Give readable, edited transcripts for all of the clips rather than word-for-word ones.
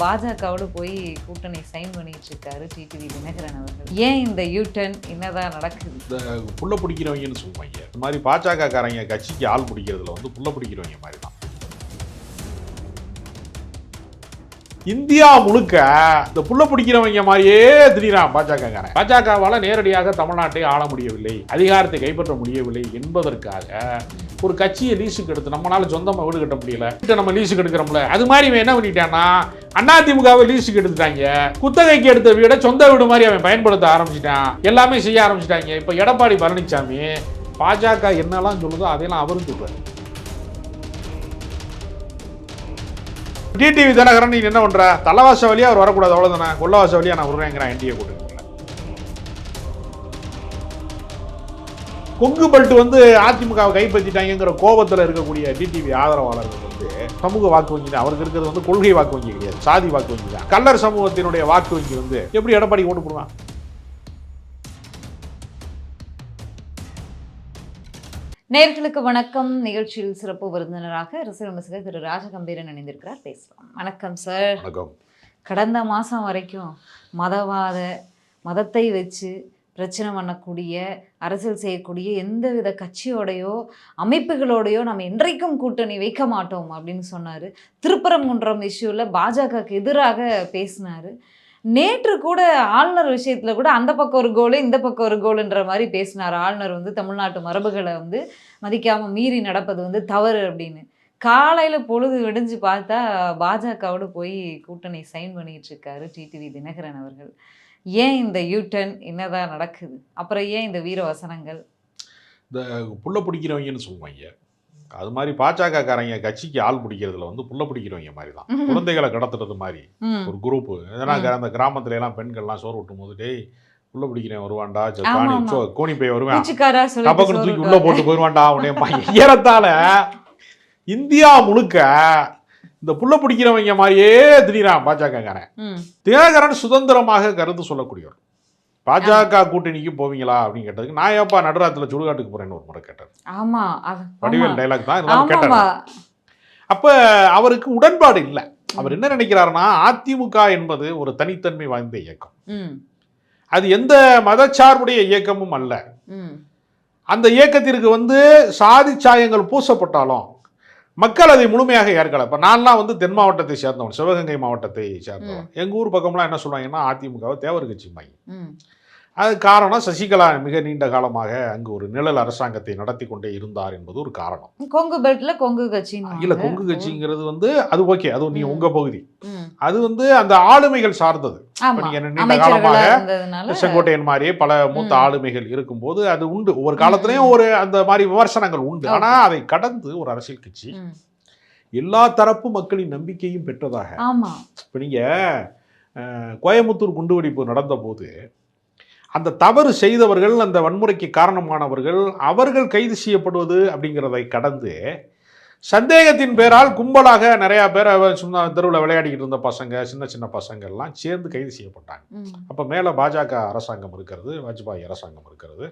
பாஜகவோட போய் கூட்டணி சைன் பண்ணிட்டு இருக்காரு டிடிவி தினகரன் அவர்கள். ஏன் இந்த யூட்டன் என்னதான் நடக்குது? இந்த புள்ள பிடிக்கிறவங்கன்னு சொல்லுவாங்க. இந்த மாதிரி பாஜக காரங்க கட்சிக்கு ஆள் பிடிக்கிறதுல வந்து புள்ள பிடிக்கிறவங்க மாதிரி தான். இந்தியா முழுக்க இந்த புள்ள பிடிக்கிறவங்க மாதிரியே திடீரான் பாஜக காரன். பாஜகவால் நேரடியாக தமிழ்நாட்டை ஆள முடியவில்லை, அதிகாரத்தை கைப்பற்ற முடியவில்லை என்பதற்காக ஒரு கட்சியை லீஸுக்கு எடுத்து, நம்மளால சொந்தமாக வீடு கட்ட முடியல, நம்ம லீஸுக்கு எடுக்கிறோம்ல, அது மாதிரி இவன் என்ன பண்ணிட்டான்னா அதிமுகவை லீஸுக்கு எடுத்துட்டாங்க. குத்தகைக்கு எடுத்த வீடை சொந்த வீடு மாதிரி அவன் பயன்படுத்த ஆரம்பிச்சிட்டான். எல்லாமே செய்ய ஆரம்பிச்சிட்டாங்க. இப்போ எடப்பாடி பழனிசாமி பாஜக என்னெல்லாம் சொல்லுதோ அதையெல்லாம் அவரும் சொல்றாரு. டிடிவி தினகரன் நீ என்ன பண்ற? தலைவாச வழியா அவர் வரக்கூடாது, அவ்வளவுதானே. கொள்ளவாச வழியா நான் விடுறேங்கிறேன் என்டிஏ கூட்டணி. கொங்கு பெல்ட் வந்து அதிமுகவை கைப்பற்றிட்டாங்கிற கோபத்தில் இருக்கக்கூடிய டிடிவி ஆதரவாளர்கள் வந்து சமூக வாக்கு வங்கி தான். அவருக்கு இருக்கிறது வந்து கொள்கை வாக்கு வங்கி கிடையாது, சாதி வாக்கு வங்கி தான். கல்லர் சமூகத்தினுடைய வாக்கு வங்கி வந்து எப்படி எடப்பாடி ஓட்டு போடுவான்? நேயர்களுக்கு வணக்கம். நிகழ்ச்சியில் சிறப்பு விருந்தினராக அரசியல் விமர்சகர் திரு ராஜகம்பீரன் இணைந்திருக்கிறார். பேசலாம். வணக்கம் சார். வணக்கம். கடந்த மாதம் வரைக்கும் மதத்தை வச்சு பிரச்சனை பண்ணக்கூடிய, அரசியல் செய்யக்கூடிய எந்தவித கட்சியோடையோ அமைப்புகளோடையோ நம்ம இன்றைக்கும் கூட்டணி வைக்க மாட்டோம் அப்படின்னு சொன்னார். திருப்பரங்குன்றம் இஷ்யூவில் பாஜகவுக்கு எதிராக பேசினார். நேற்று கூட ஆளுநர் விஷயத்தில் கூட அந்த பக்கம் ஒரு கோலு இந்த பக்கம் ஒரு கோலுன்ற மாதிரி பேசினார். ஆளுநர் வந்து தமிழ்நாட்டு மரபுகளை வந்து மதிக்காமல் மீறி நடப்பது வந்து தவறு அப்படின்னு. காலையில் பொழுது விடிஞ்சு பார்த்தா பாஜகவோடு போய் கூட்டணி சைன் பண்ணிட்டு இருக்காரு டிடிவி தினகரன் அவர்கள். ஏன் இந்த யூட்டன் என்னதான் நடக்குது? அப்புறம் ஏன் இந்த வீர வசனங்கள்? இந்த புள்ள பிடிக்கிறவங்கன்னு சொல்லுவாங்க. அது மாதிரி பாஜக காரங்க கட்சிக்கு ஆள் பிடிக்கிறதுல வந்து புள்ள பிடிக்கிறவங்க மாதிரி தான். குழந்தைகளை கடத்துறது மாதிரி ஒரு குரூப். ஏன்னா அந்த கிராமத்துல எல்லாம் பெண்கள்லாம் சோறு விட்டும் போது, டேய் புள்ள பிடிக்கிறேன் வருவான்டா, கோணி போய் வருவேன், டபக்குன்னு தூக்கி உள்ள போட்டு போயிடுவான்டா உடனே. ஏறத்தால இந்தியா முழுக்க இந்த புள்ள பிடிக்கிறவங்க மாதிரியே திடீரான் பாஜக காரன். தினகரன் சுதந்திரமாக கருத்து சொல்லக்கூடியவர். பாஜக கூட்டணிக்கு போவீங்களா அப்படின்னு கேட்டதுக்கு, நான் ஏப்பா நடுராத்துல சுடுகாட்டுக்கு போறேன்னு ஒரு முறை கேட்டார். ஆமா, வடிவேல் டைலாக் தான் கேட்டார். அப்ப அவருக்கு உடன்பாடு இல்லை. அவர் என்ன நினைக்கிறாருன்னா, அதிமுக என்பது ஒரு தனித்தன்மை வாய்ந்த இயக்கம், அது எந்த மதச்சார்புடைய இயக்கமும் அல்ல. அந்த இயக்கத்திற்கு வந்து சாதி சாயங்கள் பூசப்பட்டாலும் மக்கள் அதை முழுமையாக ஏற்கல. இப்போ நான்லாம் வந்து தென் மாவட்டத்தை சேர்ந்தவன், சிவகங்கை மாவட்டத்தை சேர்ந்தவன். எங்கள் ஊர் பக்கம்லாம் என்ன சொல்லுவாங்கன்னா, அதிமுகவை தேவர் கட்சி மை. அது காரணம், சசிகலா மிக நீண்ட காலமாக அங்கு ஒரு நிழல் அரசாங்கத்தை நடத்தி கொண்டே இருந்தார் என்பது ஒரு காரணம். கொங்கு பெல்ட்ல கொங்கு கட்சி இல்ல, கொங்கு கட்சிங்கிறது வந்து அது ஓகே, அது நீ உங்க பகுதி, அது வந்து அந்த ஆளுமைகள் சார்ந்தது. நீண்ட காலமாக செங்கோட்டையன் மாதிரியே பல மூத்த ஆளுமைகள் இருக்கும்போது அது உண்டு. ஒவ்வொரு காலத்திலையும் ஒரு அந்த மாதிரி விமர்சனங்கள் உண்டு. ஆனா அதை கடந்து ஒரு அரசியல் கட்சி எல்லா தரப்பு மக்களின் நம்பிக்கையும் பெற்றதாக. இப்ப நீங்க கோயம்புத்தூர் குண்டுவெடிப்பு நடந்த போது அந்த தவறு செய்தவர்கள், அந்த வன்முறைக்கு காரணமானவர்கள், அவர்கள் கைது செய்யப்படுவது அப்படிங்கிறதை கடந்து சந்தேகத்தின் பேரால் கும்பலாக நிறையா பேர் சும்மா தெருவில் விளையாடிக்கிட்டு இருந்த பசங்க, சின்ன சின்ன பசங்கள்லாம் சேர்ந்து கைது செய்யப்பட்டாங்க. அப்போ மேலே பாஜக அரசாங்கம் இருக்கிறது, வாஜ்பாய் அரசாங்கம் இருக்கிறது,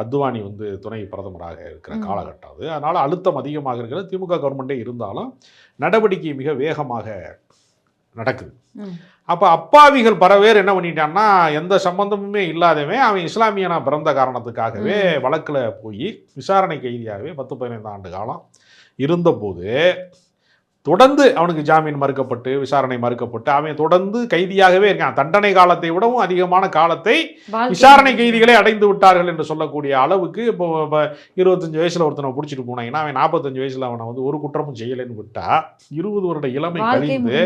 அத்வானி வந்து துணை பிரதமராக இருக்கிற காலகட்டம் அது. அதனால் அழுத்தம் அதிகமாக இருக்கிறது. திமுக கவர்மெண்ட்டே இருந்தாலும் நடவடிக்கை மிக வேகமாக நடக்குது. அப்போ அப்பாவிகள் பல பேர் என்ன பண்ணிட்டான்னா, எந்த சம்பந்தமுமே இல்லாதவன், அவன் இஸ்லாமியனா பிறந்த காரணத்துக்காகவே வழக்கில் போய் விசாரணை கைதியாகவே 10-15 ஆண்டு காலம் இருந்தபோது தொடர்ந்து அவனுக்கு ஜாமீன் மறுக்கப்பட்டு, விசாரணை மறுக்கப்பட்டு, அவன் தொடர்ந்து கைதியாகவே இருக்கான். தண்டனை காலத்தை விடவும் அதிகமான காலத்தை விசாரணை கைதிகளே அடைந்து விட்டார்கள் என்று சொல்லக்கூடிய அளவுக்கு. இப்போ 25 வயசுல ஒருத்தனை பிடிச்சிட்டு போனாங்கன்னா, அவன் 45 வயசுல அவனை வந்து ஒரு குற்றமும் செய்யலைன்னு விட்டா, 20 வருட இளமை கழிந்து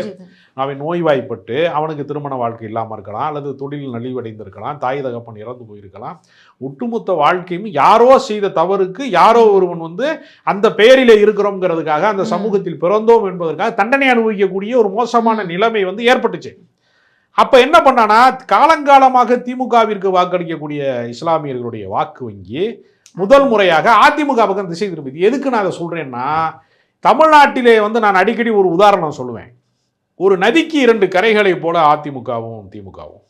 அவன் நோய்வாய்ப்பட்டு அவனுக்கு திருமண வாழ்க்கை இல்லாமல் இருக்கலாம், அல்லது தொழில் நலிவடைந்து இருக்கலாம், தாய் தகப்பன் இறந்து போயிருக்கலாம். ஒட்டுமொத்த வாழ்க்கையும் யாரோ செய்த தவறுக்கு யாரோ ஒருவன் வந்து அந்த பெயரிலே இருக்கிறோம்ங்கிறதுக்காக, அந்த சமூகத்தில் பிறந்தோம் என்பதற்காக தண்டனை அனுபவிக்கக்கூடிய ஒரு மோசமான நிலைமை வந்து ஏற்பட்டுச்சு. அப்ப என்ன பண்ணானா, காலங்காலமாக திமுகவிற்கு வாக்களிக்கக்கூடிய இஸ்லாமியர்களுடைய வாக்கு வங்கி முதல் முறையாக அதிமுக பக்கம் திசை திரும்பி. எதுக்கு நான் அதை சொல்றேன்னா, தமிழ்நாட்டிலே வந்து நான் அடிக்கடி ஒரு உதாரணம் சொல்லுவேன். ஒரு நதிக்கு 2 கரைகளை போல அதிமுகவும் திமுகவும்.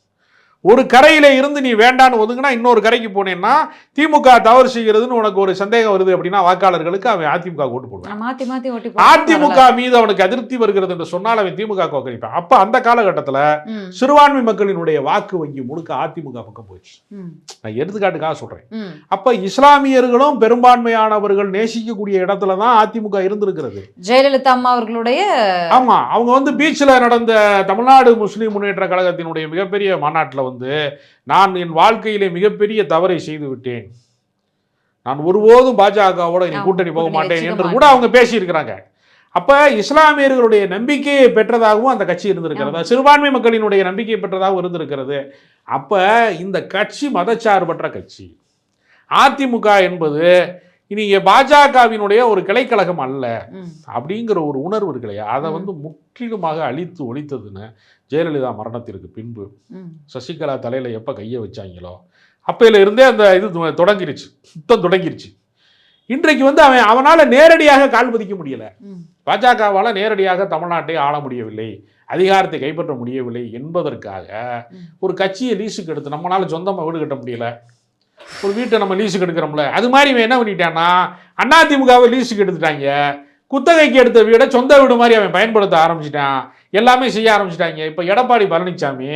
ஒரு கரையில இருந்து நீ வேண்டான்னு ஒதுங்கினா இன்னொரு கரைக்கு போனேன்னா திமுக தவறு செய்கிறதுன்னு உனக்கு ஒரு சந்தேகம் வருது அப்படின்னா வாக்காளர்களுக்கு அவன் அதிமுக ஓட்டு போடுவான். மாத்தி மாத்தி ஓட்டி அதிமுக மீது அவனுக்கு அதிருப்தி வருகிறது என்று சொன்னால் அவன் திமுக வாக்களிப்பான். அப்ப அந்த காலகட்டத்துல சிறுபான்மை மக்களினுடைய வாக்கு வங்கி முழுக்க அதிமுக பக்கம் போச்சு. நான் எடுத்துக்காட்டுக்காக சொல்றேன். அப்ப இஸ்லாமியர்களும் பெரும்பான்மையானவர்கள் நேசிக்கக்கூடிய இடத்துலதான் அதிமுக இருந்திருக்கிறது. ஜெயலலிதா அம்மா அவர்களுடைய ஆமா, அவங்க வந்து பீச்ல நடந்த தமிழ்நாடு முஸ்லிம் முன்னேற்ற கழகத்தினுடைய மிகப்பெரிய மாநாட்டில் நான் என் வாழ்க்கையிலே மிகப்பெரிய தவறை செய்து விட்டேன், நான் ஒருபோதும் பாஜகவோட கூட்டணி போக மாட்டேன் என்று கூட அவங்க பேசியிருக்கிறாங்க. அப்ப இஸ்லாமியர்களுடைய நம்பிக்கையை பெற்றதாகவும் அந்த கட்சி இருந்திருக்கிறது, சிறுபான்மை மக்களினுடைய நம்பிக்கையை பெற்றதாகவும் இருந்திருக்கிறது. அப்ப இந்த கட்சி மதச்சார்பற்ற கட்சி. அதிமுக என்பது நீங்க பாஜகவினுடைய ஒரு கிளைக்கழகம் அல்ல அப்படிங்கிற ஒரு உணர்வு இருக்கு இல்லையா, அதை முற்றிலுமாக அழித்து ஒழித்ததுன்னு ஜெயலலிதா மரணத்திற்கு பின்பு சசிகலா தலையில எப்ப கையை வச்சாங்களோ அப்பையில இருந்தே அந்த இது தொடங்கிருச்சு, சுத்தம் தொடங்கிருச்சு. இன்றைக்கு அவனால நேரடியாக கால் பதிக்க முடியல, பாஜகவால நேரடியாக தமிழ்நாட்டை ஆள முடியவில்லை, அதிகாரத்தை கைப்பற்ற முடியவில்லை என்பதற்காக ஒரு கட்சியை லீஸுக்கு எடுத்து நம்மளால சொந்தமாக வீடு கட்ட முடியல, ஒரு வீட்டை நம்ம லீஸுக்கு எடுக்கிறோம்ல, அது மாதிரி இவன் என்ன பண்ணிட்டான்னா அதிமுகவை லீஸுக்கு எடுத்துட்டாங்க, குத்தகைக்கு எடுத்த வீடை சொந்த வீடு மாதிரி அவன் பயன்படுத்த ஆரம்பிச்சிட்டான், எல்லாமே செய்ய ஆரம்பிச்சிட்டாங்க. இப்போ எடப்பாடி பழனிசாமி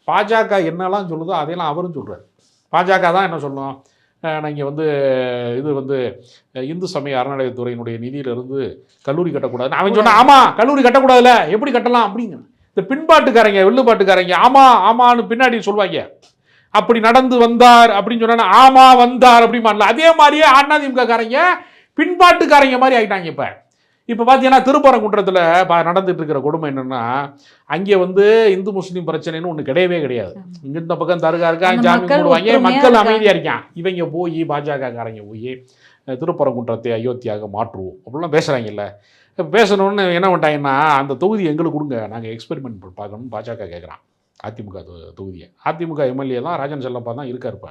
பாஜக என்னெல்லாம் சொல்லுதோ அதையெல்லாம் அவரும் சொல்கிறார். பாஜக தான் என்ன சொல்லும், நீங்கள் இது இந்து சமய அறநிலையத்துறையினுடைய நிதியிலிருந்து கல்லூரி கட்டக்கூடாது. அவன் சொன்னா ஆமாம் கல்லூரி கட்டக்கூடாதுல்ல, எப்படி கட்டலாம் அப்படிங்க. இந்த பின்பாட்டுக்காரங்க வெள்ளுப்பாட்டுக்காரங்க ஆமான்னு பின்னாடி சொல்லுவாங்க, அப்படி நடந்து வந்தார் அப்படின்னு சொன்னா ஆமா வந்தார் அப்படிமான்ல. அதே மாதிரியே அதிமுக காரங்க பின்பாட்டுக்காரங்க மாதிரி ஆகிட்டாங்க. இப்போ பார்த்தீங்கன்னா திருப்பரங்குன்றத்தில் நடந்துட்டு இருக்கிற கொடுமை என்னன்னா, அங்கே இந்து முஸ்லீம் பிரச்சனைன்னு ஒன்று கிடையவே கிடையாது. இங்க இந்த பக்கம் தருகா இருக்கா, ஜாமீன் போடுவாங்க, மக்கள் அமைதியாக இருக்கான். இவங்க போய் பாஜக காரங்க போய் திருப்பரங்குன்றத்தை அயோத்தியாக மாற்றுவோம் அப்படிலாம் பேசுகிறாங்கல்ல. பேசணும்னு என்ன பண்ணிட்டாங்கன்னா, அந்த தொகுதி எங்களுக்கு கொடுங்க, நாங்கள் எக்ஸ்பெரிமெண்ட் பார்க்கணும்னு பாஜக கேட்குறான். அதிமுக தொகுதியை அதிமுக எம்எல்ஏ தான் ராஜன் செல்லப்பா தான் இருக்காருப்பா.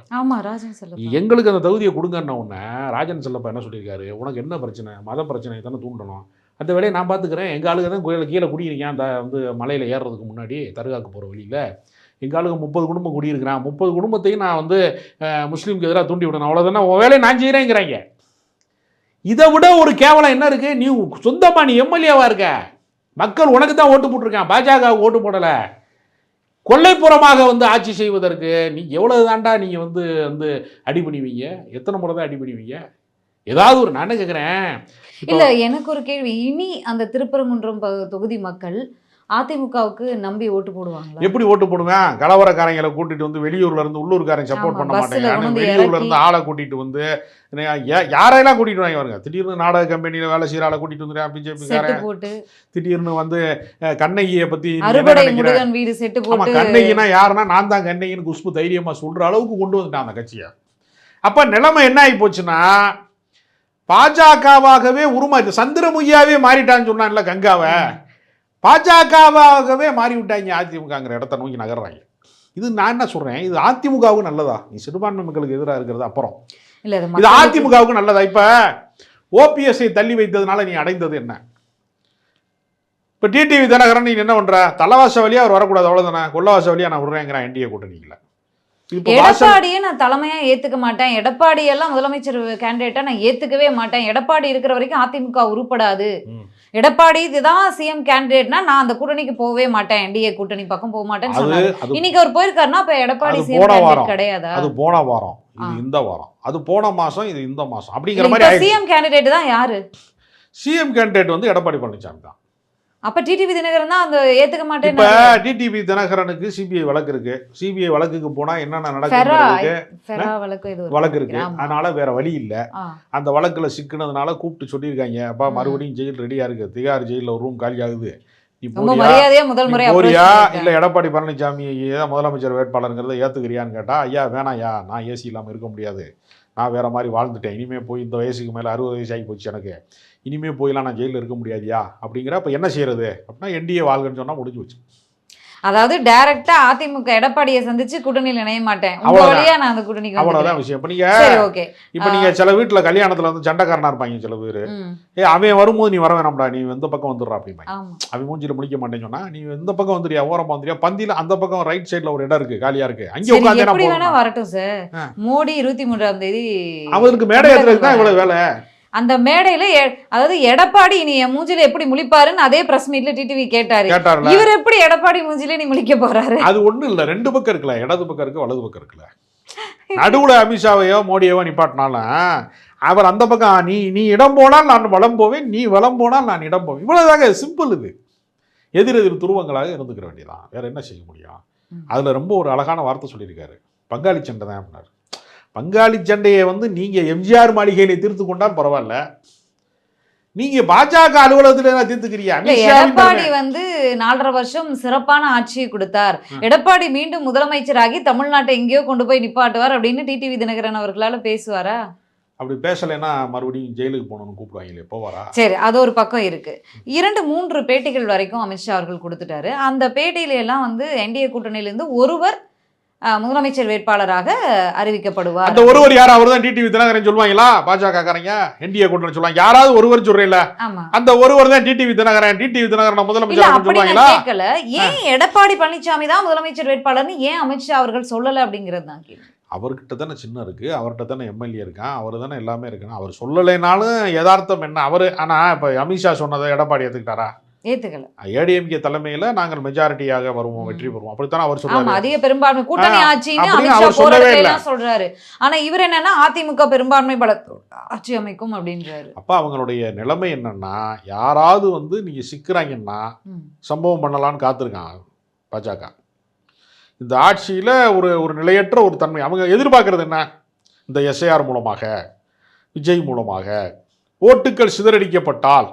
எங்களுக்கு அந்த தொகுதியை கொடுங்கன்ன உடனே ராஜன் செல்லப்பா என்ன சொல்லியிருக்காரு, உனக்கு என்ன பிரச்சனை, மத பிரச்சனையை தானே தூண்டணும், அந்த வேலையை நான் பார்த்துக்கிறேன், எங்கள் ஆளுங்க தான் கோயிலில் கீழே குடியிருக்கேன், அந்த மலையில் ஏறுறதுக்கு முன்னாடி தருகாக்கு போகிற வழியில் எங்கள் ஆளுங்க 30 குடும்பம் குடியிருக்கிறான், 30 குடும்பத்தையும் நான் முஸ்லீமுக்கு எதிராக தூண்டி விடணும், அவ்வளோதானே உன் வேலையை நான் செய்கிறேங்கிறாங்க. இதை விட ஒரு கேவலம் என்ன இருக்குது, நீ சொந்தமாக நீ எம்எல்ஏவாக இருக்க, மக்கள் உனக்கு தான் ஓட்டு போட்டிருக்கேன், பாஜக ஓட்டு போடலை, கொல்லைப்புறமாக ஆட்சி செய்வதற்கு நீ எவ்வளவு தாண்டா நீங்கள் அடி பண்ணுவீங்க, எத்தனை முறை தான் அடி பண்ணுவீங்க, ஏதாவது ஒரு நான் கேட்குறேன். இல்லை எனக்கு ஒரு கேள்வி, இனி அந்த திருப்பரங்குன்றம் தொகுதி மக்கள் அதிமுகவுக்கு நம்பி ஓட்டு போடுவாங்க? எப்படி ஓட்டு போடுவேன், கலவரக்காரங்களை கூட்டிட்டு வெளியூர்ல இருந்து உள்ளூர்காரங்க சப்போர்ட் பண்ண மாட்டாங்க, வெளியூர்ல இருந்து ஆளை கூட்டிட்டு யாரையெல்லாம் கூட்டிட்டு வாங்க, திடீர்னு நாடக கம்பெனியில வேலை செய்யற ஆளை கூட்டிட்டு வந்துடுறேன் பிஜேபி, திடீர்னு கண்ணகியை பத்தி கண்ணகினா யாருன்னா நான் தான் கண்ணகின்னு குஷ்பு தைரியமா சொல்ற அளவுக்கு கொண்டு வந்துட்டான் அந்த கட்சியை. அப்ப நிலைமை என்ன ஆகி போச்சுன்னா, பாஜகவாகவே உருமாற்றி சந்திரமுகியாவே மாறிட்டான்னு சொன்னான்ல கங்காவை, பாஜகவாகவே மாறிவிட்டாங்க, அதிமுகங்கிற இடத்த நோக்கி நகர்றாங்க. இது நான் என்ன சொல்றேன், இது அதிமுகவுக்கு நல்லதா, நீ சிறுபான்மை மக்களுக்கு எதிராக இருக்கிறது அப்புறம், இது அதிமுகவுக்கு நல்லதா? இப்ப ஓபிஎஸ்ஐ தள்ளி வைத்ததுனால நீ அடைந்தது என்ன? இப்ப டிடிவி தினகரன் நீ என்ன பண்ற, தலைவாச வழியா அவர் வரக்கூடாது அவ்வளவுதானே, கொள்ளவாச வழியா நான் விடுறேங்கிறேன் என்டிஏ கூட்டணியில. எடப்பாடியே நான் தலைமையா ஏத்துக்க மாட்டேன், எடப்பாடி எல்லாம் முதலமைச்சர் கேண்டிடேட்டா நான் ஏத்துக்கவே மாட்டேன், எடப்பாடி இருக்கிற வரைக்கும் அதிமுக உருப்படாது, எடப்பாடி இதுதான் சிஎம் கேண்டிடேட்னா நான் அந்த கூட்டணிக்கு போகவே மாட்டேன், என்டிஏ கூட்டணி பக்கம் போக மாட்டேன்னு சொன்னாரு. இன்னைக்கு அவர் போயிருக்காருன்னா அப்ப எடப்பாடி சிஎம் கேண்டிடேட் கிடையாதா? அது போன வாரம், இது இந்த வாரம், அது போன மாசம், இது இந்த மாசம் அப்படிங்கிற மாதிரி. சிஎம் கேண்டிடேட் தான் யாரு? சிஎம் கேண்டிடேட் எடப்பாடி பழனிசாமி தான். அப்ப டிடிவி தினகரன் தான் அந்த ஏத்துக்க மாட்டேன். இப்ப டிடிவி தினகரனுக்கு சிபிஐ வழக்கு இருக்கு, சிபிஐ வழக்குக்கு போனா என்னென்ன நடக்குது வழக்கு இருக்கு, அதனால வேற வழி இல்ல. அந்த வழக்குல சிக்கினதுனால கூப்பிட்டு சொல்லியிருக்காங்க, அப்பா மறுபடியும் ஜெயில் ரெடியா இருக்கு, திகார் ஜெயில ஒரு ரூம் காலி ஆகுது, போறியா இல்ல எடப்பாடி பழனிசாமி ஏன் முதலமைச்சர் வேட்பாளருங்கிறத ஏத்துக்கிறியான்னு கேட்டா, ஐயா வேணாயா, நான் ஏசி இல்லாம இருக்க முடியாது, நான் வேற மாதிரி வாழ்ந்துட்டேன், இனிமே போய் இந்த வயசுக்கு மேல 60 வயசு ஆகி போச்சு எனக்கு, இனிமே போயெல்லாம் நான் ஜெயிலில் இருக்க முடியாதியா அப்படிங்கிற. அப்போ என்ன செய்யறது அப்படின்னா என்டிஏ வாழ்கன்னு சொன்னால் முடிஞ்சு வச்சு. அதாவது டைரக்டா அதிமுக எடப்பாடியை சந்திச்சு கூட்டணியில் இணைய மாட்டேன், உங்க அவ்வளவுதான். வழியா நான் அந்த கூட்டணிக்கு அவ்வளவுதான் விஷயம். இப்ப நீங்க சரி ஓகே. இப்ப நீங்க சில வீட்டுல கல்யாணத்துல வந்து சண்டைக்காரனா இருப்பாங்க சில பேர். அவன் வரும்போது நீ வர வேணாம்டா, நீ இந்த பக்கம் வந்துடுறா அப்படிம்பாங்க. ஆமா அவன் மூஞ்சில முடிக்க மாட்டேன்னு சொன்னா நீ இந்த பக்கம் வந்துறியா, ஓரமா வந்துறியா, பந்தியில அந்த பக்கம் ரைட் சைடுல ஒரு இடம் இருக்கு காலியா இருக்கு, அங்கே சரி, உட்காந்து எப்படி வேணா போகணும். வரட்டும் சார். மோடி 23ஆம் தேதி அவருக்கு மேடை ஏத்துறதுக்கு தான் இவ்வளவு வேலை. அந்த மேடையில அதாவது எடப்பாடி நீ என் மூஞ்சில எப்படி முழிப்பாருன்னு அதே பிரஸ் மீட்ல டிடிவி கேட்டாரு. இவர் எப்படி எடப்பாடி மூஞ்சில நீ முழிக்க போறாரு? அது ஒண்ணு இல்ல, ரெண்டு பக்கம் இருக்குல்ல, இடது பக்கம் இருக்கு வலது பக்கம் இருக்குல்ல. நடுவுல அமித்ஷாவையோ மோடியவோ நிப்பாட்டினாலும் அவர் அந்த பக்கம் நீ நீ இடம் போனால் நான் வலம் போவேன், நீ வலம் போனால் நான் இடம் போவேன். இவ்வளவுதாங்க, சிம்பிள். இது எதிரெதிர் துருவங்களாக இருந்துக்கிற வேண்டியதான், வேற என்ன செய்ய முடியும்? அதுல ரொம்ப ஒரு அழகான வார்த்தை சொல்லியிருக்காரு, பங்காளி சண்டை தான் அப்படின்னாரு. பங்காளி சண்டையை வந்து நீங்க எம்ஜிஆர் மாளிகையில தீர்த்து கொண்டால் பரவாயில்ல, நீங்க பாஜக அலுவலகத்துல தீர்த்துக்கிறீங்க. எடப்பாடி வந்து 4.5 வருஷம் சிறப்பான ஆட்சியை கொடுத்தார், எடப்பாடி மீண்டும் முதலமைச்சராகி தமிழ்நாட்டை எங்கேயோ கொண்டு போய் நிப்பாட்டுவார் அப்படின்னு டிடிவி தினகரன் அவர்களால பேசுவாரா? அப்படி பேசலைன்னா மறுபடியும் ஜெயிலுக்கு போகணும்னு கூப்பிடுவாங்களே, போவாரா? சரி, அது ஒரு பக்கம் இருக்கு. 2-3 பேட்டிகள் வரைக்கும் அமித்ஷா அவர்கள் கொடுத்துட்டாரு. அந்த பேட்டியில எல்லாம் வந்து என்டிஏ கூட்டணியிலிருந்து ஒருவர் முதலமைச்சர் வேட்பாளராக அறிவிக்கப்படுவார். அந்த ஒருவர் யார்? அவர் தான் டிடிவி தினகரன் சொல்லுவாங்களா? பாஜக காரங்க என்டிஏ கூட்டணி சொல்லுவாங்க, யாராவது ஒருவர் சொல்றீங்களா? அந்த ஒருவர் தான் டிடிவி தினகரன். டிடிவி தினகரன் முதலமைச்சர் சொல்லுவாங்களா? கேட்கல. ஏன் எடப்பாடி பழனிசாமி தான் முதலமைச்சர் வேட்பாளர்னு ஏன் அமித்ஷா அவர்கள் சொல்லல அப்படிங்கிறது தான் கேள்வி. அவர்கிட்ட தானே சின்னம் இருக்கு, அவர்கிட்ட தானே எம்எல்ஏ இருக்கான், அவர் தானே எல்லாமே இருக்குன்னு. அவர் சொல்லலைனாலும் யதார்த்தம் என்ன அவரு. ஆனா இப்ப அமித்ஷா சொன்னதை எடப்பாடி ஏத்துக்கிட்டாரா? ஏத்துக்கல. ஏடிஎம்கே தலைமையில நாங்கள் மெஜாரிட்டியாக வருவோம், வெற்றி பெறுவோம், அப்படித்தான் அவர் சொல்றாரு. அதிக பெரும்பான்மை கூட்டணி ஆட்சின்னு அமித்ஷா போறதே சொல்றாரு. ஆனா இவர் என்னன்னா அதிமுக பெரும்பான்மை பலத்தோட ஆட்சி அமைக்கும் அப்படின்றாரு. அப்ப அவங்களுடைய நிலைமை என்னன்னா, யாராவது வந்து நீங்க சிக்கிறாங்கன்னா சம்பவம் பண்ணலான்னு காத்திருக்காங்க பாஜக. இந்த ஆட்சியில ஒரு நிலையற்ற ஒரு தன்மை அவங்க எதிர்பார்க்கறது என்ன? இந்த எஸ்ஐஆர் மூலமாக, விஜய் மூலமாக ஓட்டுக்கள் சிதறடிக்கப்பட்டால்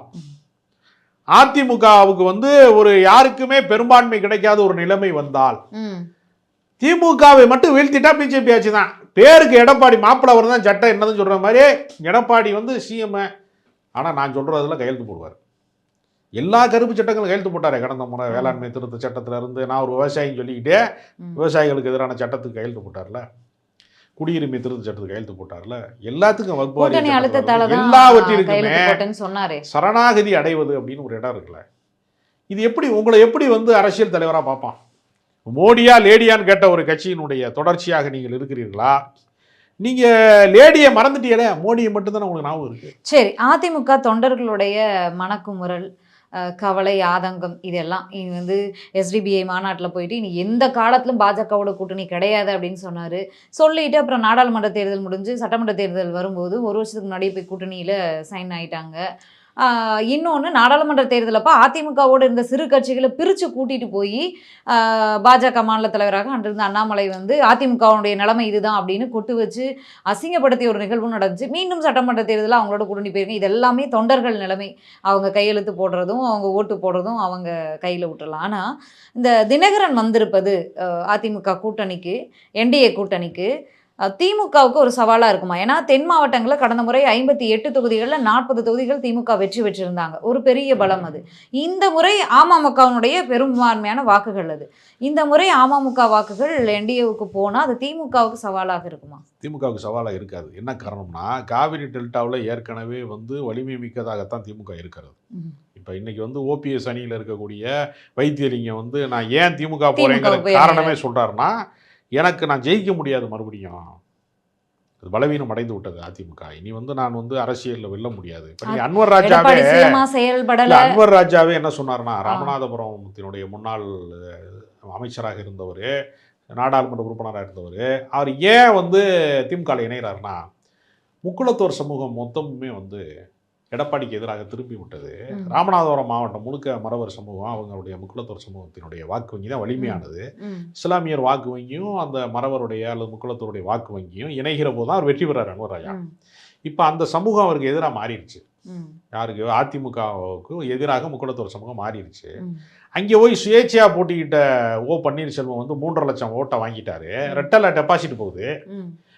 அதிமுகவுக்கு வந்து ஒரு யாருக்குமே பெரும்பான்மை கிடைக்காத ஒரு நிலைமை வந்தால் திமுகவை மட்டும் வீழ்த்திட்டா பிஜேபி ஆட்சி தான். பேருக்கு எடப்பாடி மாப்பிள்ள அவர் தான் சட்டம் என்னதுன்னு சொல்ற மாதிரி எடப்பாடி வந்து சிஎம். ஆனா நான் சொல்றதுல கையெழுத்து போடுவார். எல்லா கருப்பு சட்டங்களும் கையெழுத்து போட்டாரு கடந்த முறை. வேளாண்மை திருத்த சட்டத்துல இருந்து நான் ஒரு விவசாயின்னு சொல்லிக்கிட்டே விவசாயிகளுக்கு எதிரான சட்டத்துக்கு கையெழுத்து போட்டார்ல, குடியுரிமை திருத்த சட்டத்துக்கு கையெழுத்து போட்டார்ல, எல்லாத்துக்கும் எல்லாவற்றிற்குமே சரணாகதி அடைவது அப்படின்னு ஒரு இடம் இருக்குல்ல. இது எப்படி உங்களை எப்படி வந்து அரசியல் தலைவரா பார்ப்பான்? மோடியா லேடியான்னு கேட்ட ஒரு கட்சியினுடைய தொடர்ச்சியாக நீங்கள் இருக்கிறீர்களா? நீங்க லேடியை மறந்துட்டீங்களே, மோடியை மட்டும்தானே உங்களுக்கு ஞாபகம் இருக்கு. சரி, அதிமுக தொண்டர்களுடைய மனக்குமுறல், கவலை, ஆதங்கம் இதெல்லாம் இனி வந்து எஸ்டிபிஐ மாநாட்டில் போயிட்டு இனி எந்த காலத்திலும் பாஜகவோட கூட்டணி கிடையாது அப்படின்னு சொன்னார். சொல்லிட்டு அப்புறம் நாடாளுமன்ற தேர்தல் முடிஞ்சு சட்டமன்ற தேர்தல் வரும்போது 1 வருஷத்துக்கு முன்னாடி போய் கூட்டணியில் சைன் ஆகிட்டாங்க. இன்னொன்று, நாடாளுமன்ற தேர்தலப்போ அதிமுகவோடு இருந்த சிறு கட்சிகளை பிரித்து கூட்டிகிட்டு போய் பாஜக மாநில தலைவராக அன்றிருந்த அண்ணாமலை வந்து அதிமுகவுடைய நிலைமை இதுதான் அப்படின்னு கொட்டு வச்சு அசிங்கப்படுத்திய ஒரு நிகழ்வும் நடந்துச்சு. மீண்டும் சட்டமன்ற தேர்தலில் அவங்களோட கூட்டணி போயிருங்க. இது எல்லாமே தொண்டர்கள் நிலைமை. அவங்க கையெழுத்து போடுறதும் அவங்க ஓட்டு போடுறதும் அவங்க கையில் விட்டுறலாம். ஆனால் இந்த தினகரன் வந்திருப்பது அதிமுக கூட்டணிக்கு, என்டிஏ கூட்டணிக்கு திமுகவுக்கு ஒரு சவாலாக இருக்குமா? ஏன்னா தென் மாவட்டங்களில் கடந்த முறை 58 தொகுதிகளில் 40 தொகுதிகள் திமுக வெற்றி பெற்றிருந்தாங்க. ஒரு பெரிய பலம் அது. இந்த முறை அமமுகவினுடைய பெரும்பான்மையான வாக்குகள் அது. இந்த முறை அமமுக வாக்குகள் என்டிஏவுக்கு போனால் அது திமுகவுக்கு சவாலாக இருக்குமா? திமுகவுக்கு சவாலாக இருக்காது. என்ன காரணம்னா, காவிரி டெல்டாவில் ஏற்கனவே வந்து வலிமை மிக்கதாகத்தான் திமுக இருக்கிறது. இப்போ இன்னைக்கு வந்து ஓபிஎஸ் அணியில் இருக்கக்கூடிய வைத்தியலிங்கம் வந்து நான் ஏன் திமுக போறேங்கிற காரணமே சொல்றாருன்னா, எனக்கு நான் ஜெயிக்க முடியாது, மறுபடியும் அது பலவீனம் அடைந்து விட்டது அதிமுக. இனி வந்து நான் வந்து அரசியலில் வெல்ல முடியாது. இப்போ நீ அன்வர் ராஜாவே என்ன சொன்னார்னா, ராமநாதபுரத்தினுடைய முன்னாள் அமைச்சராக இருந்தவர், நாடாளுமன்ற உறுப்பினராக இருந்தவர், அவர் ஏன் வந்து திமுக இணைகிறாருன்னா, முக்குளத்தோர் சமூகம் மொத்தமுமே வந்து எடப்பாடிக்கு எதிராக திரும்பி விட்டது. ராமநாதபுரம் மாவட்டம் முழுக்க மறவர் சமூகம், அவங்களுடைய முக்குளத்தோர் சமூகத்தினுடைய வாக்கு வங்கி தான் வலிமையானது. இஸ்லாமியர் வாக்கு வங்கியும் அந்த மறவருடைய அல்லது முக்குளத்தோருடைய வாக்கு வங்கியும் இணைகிற போது தான் அவர் வெற்றி பெறார் அன்வர் ராஜா. இப்போ அந்த சமூகம் அவருக்கு எதிராக மாறிடுச்சு. யாருக்கு? அதிமுகவுக்கு எதிராக முக்குளத்தோர் சமூகம் மாறிடுச்சு. அங்கே போய் சுயேட்சையாக போட்டிக்கிட்ட பன்னீர்செல்வம் வந்து 3.5 லட்சம் ஓட்டை வாங்கிட்டாரு. ரெட்டலை டெபாசிட் போகுது.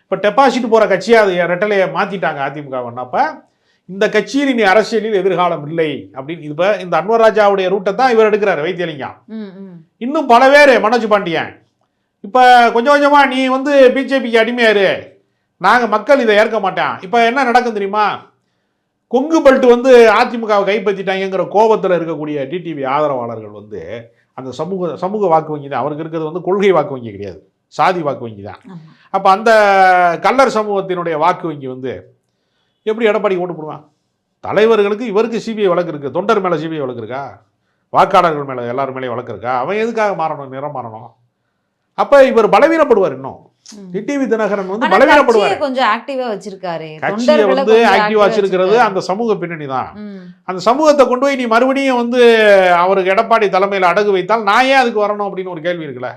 இப்போ டெபாசிட் போகிற கட்சியாக அது ரெட்டலையை மாற்றிட்டாங்க அதிமுகவன்னப்ப இந்த கட்சியில் இனி அரசியலில் எதிர்காலம் இல்லை அப்படின்னு இப்போ இந்த அன்வர் ராஜாவுடைய ரூட்டை தான் இவர் எடுக்கிறார் வைத்தியலிங்கம். இன்னும் பல பேர், மனோஜ் பாண்டியன், இப்போ கொஞ்சம் கொஞ்சமாக நீ வந்து பிஜேபிக்கு அடிமையாரு, நாங்கள் மக்கள் இதை ஏற்க மாட்டேன். இப்போ என்ன நடக்கும் தெரியுமா? கொங்கு பெல்ட் வந்து அதிமுகவை கைப்பற்றிட்டாங்கிற கோபத்தில் இருக்கக்கூடிய டிடிவி ஆதரவாளர்கள் வந்து அந்த சமூக வாக்கு வங்கி தான் அவருக்கு இருக்கிறது, வந்து கொள்கை வாக்கு வங்கி கிடையாது, சாதி வாக்கு வங்கி தான். அப்போ அந்த கல்லர் சமூகத்தினுடைய வாக்கு வங்கி வந்து எப்படி எடப்பாடி ஓட்டு போடுவான்? தலைவர்களுக்கு இவருக்கு சிபிஐ வழக்கு இருக்குது, தொண்டர் மேலே சிபிஐ வழக்கு இருக்கா, வாக்காளர்கள் மேலே எல்லாரும் மேலேயும் வழக்கு இருக்கா? அவன் எதுக்காக மாறணும், நிறம் மாறணும்? அப்போ இவர் பலவீனப்படுவார். இன்னும் டிடிவி தினகரன் வந்து பலவீனப்படுவார். கொஞ்சம் ஆக்டிவா வச்சிருக்காரு, கட்சியை வந்து ஆக்டிவா வச்சிருக்கிறது அந்த சமூக பின்னணி தான். அந்த சமூகத்தை கொண்டு போய் நீ மறுபடியும் வந்து அவருக்கு எடப்பாடி தலைமையில் அடகு வைத்தால் நான் ஏன் அதுக்கு வரணும் அப்படின்னு ஒரு கேள்வி இருக்குல்ல.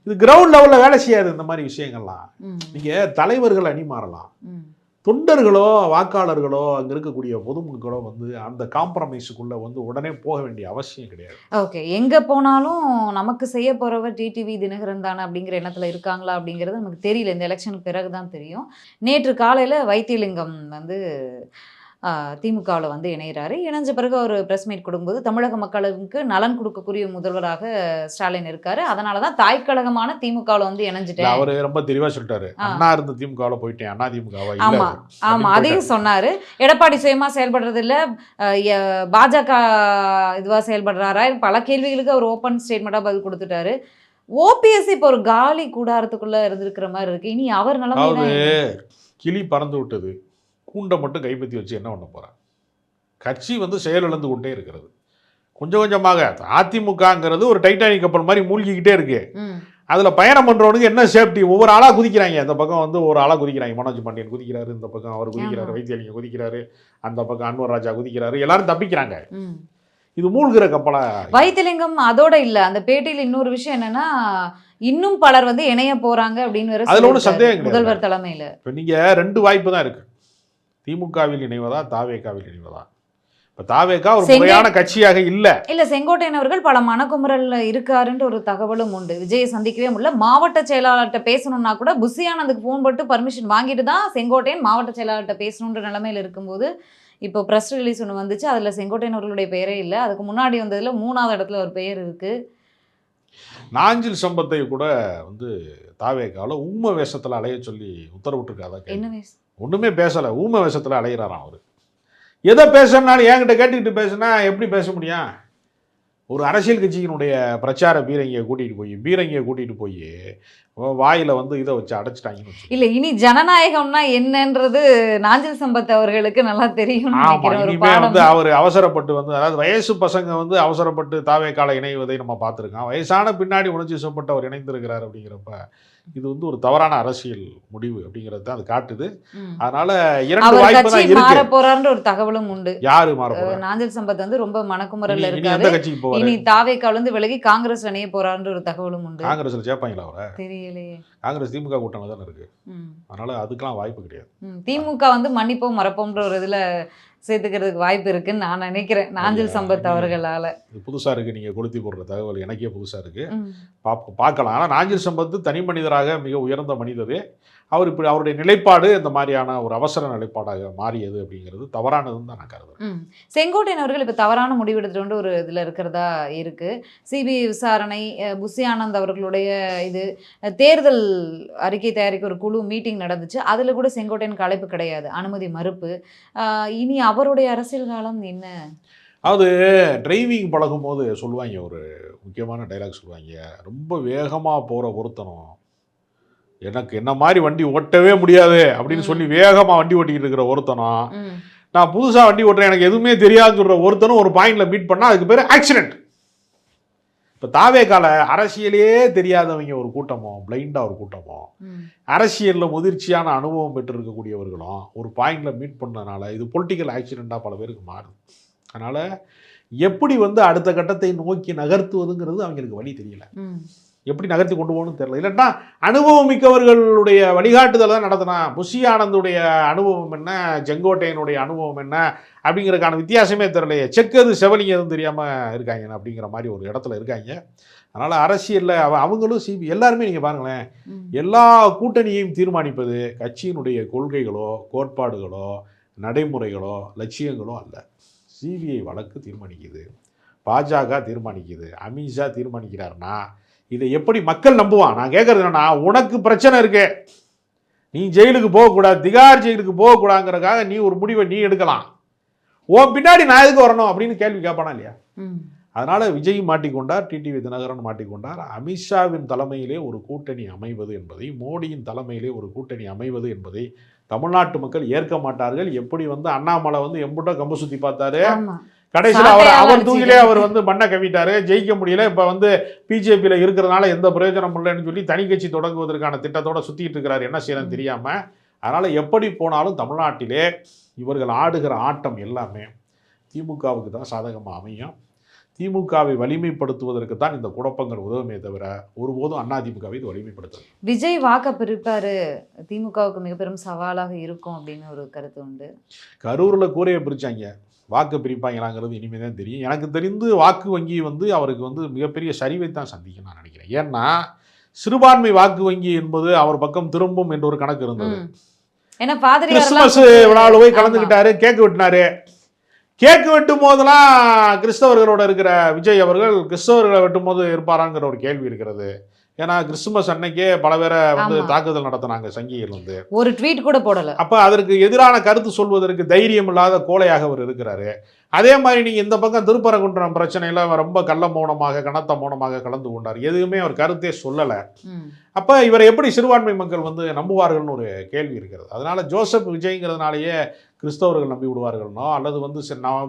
இது கிரவுண்ட் லெவல்ல வேலை செய்யாது இந்த மாதிரி விஷயங்கள்லாம். நீங்க தலைவர்கள் அணி மாறலாம், தொண்டர்களோ வாக்காளர்களோ அங்க இருக்கக்கூடிய பொதுமக்களோ வந்து அந்த காம்ப்ரமைஸுக்குள்ள வந்து உடனே போக வேண்டிய அவசியம் கிடையாது. ஓகே, எங்க போனாலும் நமக்கு செய்ய போறவர் டிடிவி தினகரன் தானே அப்படிங்கிற எண்ணத்துல இருக்காங்களா அப்படிங்கிறது நமக்கு தெரியல. இந்த எலெக்ஷனுக்கு பிறகுதான் தெரியும். நேற்று காலையில வைத்தியலிங்கம் வந்து திமுகவில் வந்து இணைகிறாரு. இணைஞ்ச பிறகு ஒரு ப்ரெஸ் மீட் கொடுக்கும்போது தமிழக மக்களுக்கு நலன் கொடுக்கக்கூடிய முதல்வராக ஸ்டாலின் இருக்காரு. அதனால தான் தாய்க்கழகமான திமுகவில் வந்து இணைஞ்சிட்டேன். அவர் ரொம்ப தெளிவாக சொல்லிட்டாரு, அண்ணா இருந்த திமுகவில் போயிட்டேன், அண்ணா திமுகவா? ஆமாம், அதையும் சொன்னார். எடப்பாடி சுயமா செயல்படுறது இல்லை, பாஜக இதுவாக செயல்படுறாரா, பல கேள்விகளுக்கு அவர் ஓப்பன் ஸ்டேட்மெண்ட்டாக பதில் கொடுத்துட்டாரு. ஓபிஎஸ் இப்போ ஒரு காலி கூடாரத்துக்குள்ள இருந்திருக்கிற மாதிரி இருக்கு. இனி அவர் நிலைமை கிளி பறந்து விட்டது, கூண்டை மட்டும் கைப்பற்றி வச்சு என்ன பண்ண போகிறான்? கட்சி வந்து செயலிழந்து கொண்டே இருக்கிறது. கொஞ்சம் கொஞ்சமாக அதிமுகங்கிறது ஒரு டைட்டானிக் கப்பல் மாதிரி மூழ்கிக்கிட்டே இருக்கு. அதில் பயணம் பண்ணுறவனுக்கு என்ன சேஃப்டி? ஒவ்வொரு ஆளாக குதிக்கிறாங்க. அந்த பக்கம் வந்து ஒரு ஆளாக குதிக்கிறாங்க, மனோஜ் பாண்டியன் குதிக்கிறாரு, இந்த பக்கம் அவர் குதிக்கிறாரு, வைத்தியலிங்கம் குதிக்கிறாரு, அந்த பக்கம் அன்வர் ராஜா குதிக்கிறாரு, எல்லாரும் தப்பிக்கிறாங்க. இது மூழ்கிற கப்பலா? வைத்தியலிங்கம் அதோட இல்ல, அந்த பேட்டியில் இன்னொரு விஷயம் என்னன்னா, இன்னும் பலர் வந்து இணைய போறாங்க அப்படின்னு அதுல ஒன்றும் சந்தேகம் முதல்வர் தலைமையில. இப்போ நீங்க ரெண்டு வாய்ப்பு தான் இருக்கு, திமுகவில் இணைவதா தாவேகாவில் இணைவதா. இப்போ தாவேகா ஒரு முறையான கட்சியாக இல்ல செங்கோட்டையன் அவர்கள் பல மனக்குமுறல்ல இருக்காருன்ற ஒரு தகவலும் உண்டு. விஜயை சந்திக்கவே முடியல, மாவட்ட செயலாளர்கிட்ட பேசணும்னா கூட புஷியானந்துக்கு ஃபோன் போட்டு பர்மிஷன் வாங்கிட்டு தான் செங்கோட்டையன் மாவட்ட செயலாளர்கிட்ட பேசணுன்ற நிலைமையில இருக்கும்போது இப்போ ப்ரெஸ் ரிலீஸ் ஒன்று வந்துச்சு, அதில் செங்கோட்டையன் அவர்களுடைய பெயரே இல்லை. அதுக்கு முன்னாடி வந்ததில் 3வது இடத்துல ஒரு பெயர் இருக்கு. நாஞ்சில் சம்பத்தை கூட வந்து தாவேகாவில் ஊம வேஷத்தில் அலைய சொல்லி உத்தரவிட்டிருக்காதா? என்ன வேஷம்? ஒன்றுமே பேசலை, ஊம வேஷத்தில் அலைகிறாராம் அவர். எதை பேசுனாலும் என்கிட்ட கேட்டுக்கிட்டு பேசுனா எப்படி பேச முடியும்? ஒரு அரசியல் கட்சியினுடைய பிரச்சார பீரங்கியை கூட்டிகிட்டு போய் வாயில வந்து இதை வச்சு அடைச்சிட்டாங்கன்னு. இல்லை, இனி ஜனநாயகம்னா என்னன்றது நாஞ்சில் சம்பத் அவர்களுக்கு நல்லா தெரியும். வந்து அவர் அவசரப்பட்டு வந்து, அதாவது வயசு பசங்க வந்து அவசரப்பட்டு தாவேகால இணைவதை நம்ம பார்த்துருக்கோம். வயசான பின்னாடி உணர்ச்சி வசப்பட்டு அவர் இணைந்திருக்கிறார். அப்படிங்கிறப்ப இது வந்து ஒரு தவறான அரசியல் முடிவு அப்படிங்கிறது தான் அது காட்டுது. அதனால இரண்டு வாய்ப்பு தான் இருக்கு. மாற போறாருன்ற ஒரு தகவலும் உண்டு. யாரு மாற போறாரு? நாஞ்சில் சம்பத் வந்து ரொம்ப மனக்குமுறல்ல இருக்காரு. இனி தாவேகால இருந்து விலகி காங்கிரஸ் இணைய போறாருன்ற ஒரு தகவலும் உண்டு. காங்கிரஸ்ல சேர்ப்பாங்களா அவரை? தெரியலையே. காங்கிரஸ் திமுக கூட்டணி தானே இருக்கு, அதனால அதுக்கெல்லாம் வாய்ப்பு கிடையாது. திமுக வந்து மன்னிப்போம் மறப்போம்ன்ற ஒரு இதுல சேர்த்துக்கிறதுக்கு வாய்ப்பு இருக்குன்னு நான் நினைக்கிறேன் நாஞ்சில் சம்பத் அவர்களால. இது புதுசா இருக்கு, நீங்க கொளுத்தி போடுற தகவல் எனக்கே புதுசா இருக்கு, பார்க்கலாம். ஆனால் நாஞ்சில் சம்பத் தனி மனிதராக மிக உயர்ந்த மனிதர். அவர் இப்படி அவருடைய நிலைப்பாடு இந்த மாதிரியான ஒரு அவசர நிலைப்பாடாக மாறியது அப்படிங்கிறது தவறானதுன்னு தான் நான் கருதுறேன். செங்கோட்டையன் அவர்கள் இப்போ தவறான முடிவெடுத்துட்டு ஒரு இதில் இருக்கிறதா இருக்கு. சிபிஐ விசாரணை, புஷி ஆனந்த் அவர்களுடைய இது தேர்தல் அறிக்கை தயாரிக்க ஒரு குழு மீட்டிங் நடந்துச்சு, அதில் கூட செங்கோட்டையனுக்கு அழைப்பு கிடையாது, அனுமதி மறுப்பு. இனி அவருடைய அரசியல் காலம் என்ன? அது டிரைவிங் பழகும் போது சொல்லுவாங்க, ஒரு முக்கியமான டைலாக் சொல்லுவாங்க, ரொம்ப வேகமாக போகிற ஒருத்தனும் எனக்கு என்ன மாதிரி வண்டி ஓட்டவே முடியாது அப்படின்னு சொல்லி வேகமாக வண்டி ஓட்டிக்கிட்டு இருக்கிற ஒருத்தனும், நான் புதுசாக வண்டி ஓட்டுறேன் எனக்கு எதுவுமே தெரியாதுன்னு சொல்கிற ஒருத்தனும் ஒரு பாயிண்டில் மீட் பண்ணால் அதுக்கு பேர் ஆக்சிடென்ட். இப்போ தாவேகால அரசியலே தெரியாதவங்க ஒரு கூட்டமோ, பிளைண்டாக ஒரு கூட்டமோ, அரசியலில் முதிர்ச்சியான அனுபவம் பெற்று இருக்கக்கூடியவர்களும் ஒரு பாயிண்டில் மீட் பண்ணதுனால இது பொலிட்டிக்கல் ஆக்சிடெண்ட்டாக பல பேருக்கு மாறுது. அதனால் எப்படி வந்து அடுத்த கட்டத்தை நோக்கி நகர்த்துவதுங்கிறது அவங்களுக்கு வழி தெரியல, எப்படி நகர்த்தி கொண்டு போகணும்னு தெரியல. இல்லைன்னா அனுபவம் மிக்கவர்களுடைய வழிகாட்டுதல் தான் நடத்தினா. புஷி ஆனந்துடைய அனுபவம் என்ன, செங்கோட்டையனுடைய அனுபவம் என்ன அப்படிங்கிறதுக்கான வித்தியாசமே தெரியலையே. செக்கது செவலிங்க எதுவும் தெரியாமல் இருக்காங்க அப்படிங்கிற மாதிரி ஒரு இடத்துல இருக்காங்க. அதனால் அரசியலில் அவங்களும் சிபி எல்லாருமே நீங்கள் பாருங்களேன், எல்லா கூட்டணியையும் தீர்மானிப்பது கட்சியினுடைய கொள்கைகளோ கோட்பாடுகளோ நடைமுறைகளோ லட்சியங்களோ அல்ல. சிபிஐ வழக்கு தீர்மானிக்குது, பாஜக தீர்மானிக்குது, அமித்ஷா தீர்மானிக்கிறாருன்னா இதை எப்படி மக்கள் நம்புவான்? நான் கேட்கறது என்னன்னா, உனக்கு பிரச்சனை இருக்கு, நீ ஜெயிலுக்கு போகக்கூடாது, திகார் ஜெயிலுக்கு போகக்கூடாதுங்கிறதுக்காக நீ ஒரு முடிவை நீ எடுக்கலாம், உன் பின்னாடி நான் எதுக்கு வரணும் அப்படின்னு கேள்வி கேட்பானா இல்லையா? அதனால விஜய் மாட்டிக்கொண்டார், டிடிவி தினகரன் மாட்டிக்கொண்டார். அமித்ஷாவின் தலைமையிலே ஒரு கூட்டணி அமைவது என்பதை, மோடியின் தலைமையிலே ஒரு கூட்டணி அமைவது என்பதை தமிழ்நாட்டு மக்கள் ஏற்க மாட்டார்கள். எப்படி அண்ணாமலை எம்புட்டோ கம்பு சுத்தி பார்த்தாரு, கடைசியில் அவர் தூக்கிலே அவர் மண்ணை கவிட்டாரு, ஜெயிக்க முடியல. இப்போ பிஜேபியில் இருக்கிறதுனால எந்த பிரயோஜனம் இல்லைன்னு சொல்லி தனி கட்சி தொடங்குவதற்கான திட்டத்தோட சுத்திட்டு இருக்கிறார், என்ன செய்யறன்னு தெரியாம. அதனால எப்படி போனாலும் தமிழ்நாட்டிலே இவர்கள் ஆடுகிற ஆட்டம் எல்லாமே திமுகவுக்கு தான் சாதகமாக அமையும். திமுகவை வலிமைப்படுத்துவதற்கு தான் இந்த குழப்பங்கள் உதவுமே தவிர ஒருபோதும் அதிமுகவை இது வலிமைப்படுத்தும். விஜய் வாக்க பிரிப்பாரு, திமுகவுக்கு மிக பெரும் சவாலாக இருக்கும் அப்படின்னு ஒரு கருத்து உண்டு. கரூரில் கூரையை பிரிச்சாங்க, வாக்கு பிரிப்பாங்களாங்கிறது இனிமே தான் தெரியும். எனக்கு தெரிந்து வாக்கு வங்கி அவருக்கு மிகப்பெரிய சரிவை தான் சந்திக்கும் நான் நினைக்கிறேன். ஏன்னா சிறுபான்மை வாக்கு வங்கி என்பது அவர் பக்கம் திரும்பும் என்ற ஒரு கணக்கு இருந்தது. கிறிஸ்துமஸ் விழாவில் போய் கலந்துக்கிட்டாரு, கேக்கு வெட்டினாரு. கேக்கு வெட்டும் போதெல்லாம் கிறிஸ்தவர்களோட இருக்கிற விஜய் அவர்கள் கிறிஸ்தவர்களை வெட்டும் போது இருப்பாராங்கிற ஒரு கேள்வி இருக்கிறது. ஏன்னா கிறிஸ்துமஸ் அன்னைக்கே பல பேரை தாக்குதல் நடத்தினாங்க சங்கிகள், ஒரு ட்வீட் கூட போடல. அப்ப அதற்கு எதிரான கருத்து சொல்வதற்கு தைரியம் இல்லாத கோழையாக அவர் இருக்கிறாரு. அதே மாதிரி நீங்க இந்த பக்கம் திருப்பரங்குன்றம் பிரச்சனையில ரொம்ப கள்ள மௌனமாக கனத்த மௌனமாக கலந்து கொண்டார், எதுவுமே அவர் கருத்தே சொல்லல. அப்ப இவரை எப்படி சிறுபான்மை மக்கள் நம்புவார்கள்னு ஒரு கேள்வி இருக்கிறது. அதனால ஜோசப் விஜய்ங்கிறதுனாலேயே கிறிஸ்தவர்கள் நம்பி விடுவார்கள்னோ, அல்லது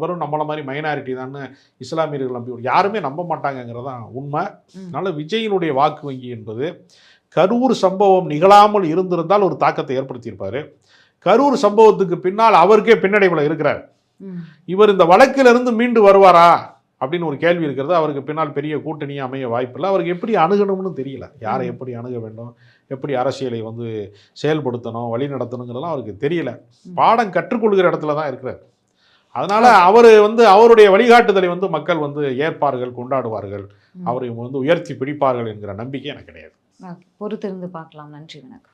வெறும் நம்மள மாதிரி மைனாரிட்டி தான் இஸ்லாமியர்கள் நம்பி யாருமே நம்ப மாட்டாங்கிறதான் உண்மை. அதனால விஜயினுடைய வாக்கு வங்கி என்பது கரூர் சம்பவம் நிகழாமல் இருந்திருந்தால் ஒரு தாக்கத்தை ஏற்படுத்தியிருப்பாரு. கரூர் சம்பவத்துக்கு பின்னால் அவருக்கே பின்னடைவில் இருக்கிறார். இவர் இந்த வழக்கிலிருந்து மீண்டு வருவாரா அப்படின்னு ஒரு கேள்வி இருக்கிறது. அவருக்கு பின்னால் பெரிய கூட்டணியை அமைய வாய்ப்பில்லை. அவருக்கு எப்படி அணுகணும்னு தெரியல, யாரை எப்படி அணுக வேண்டும், எப்படி அரசியலை செயல்படுத்தணும் வழி நடத்தணுங்கிறதெல்லாம் அவருக்கு தெரியல. பாடம் கற்றுக்கொள்கிற இடத்துல தான் இருக்கிறார். அதனால அவர் அவருடைய வழிகாட்டுதலை மக்கள் ஏற்பார்கள், கொண்டாடுவார்கள், அவரை உயர்த்தி பிடிப்பார்கள் என்கிற நம்பிக்கை எனக்கு கிடையாது. பொறுத்திருந்து பார்க்கலாம். நன்றி, வணக்கம்.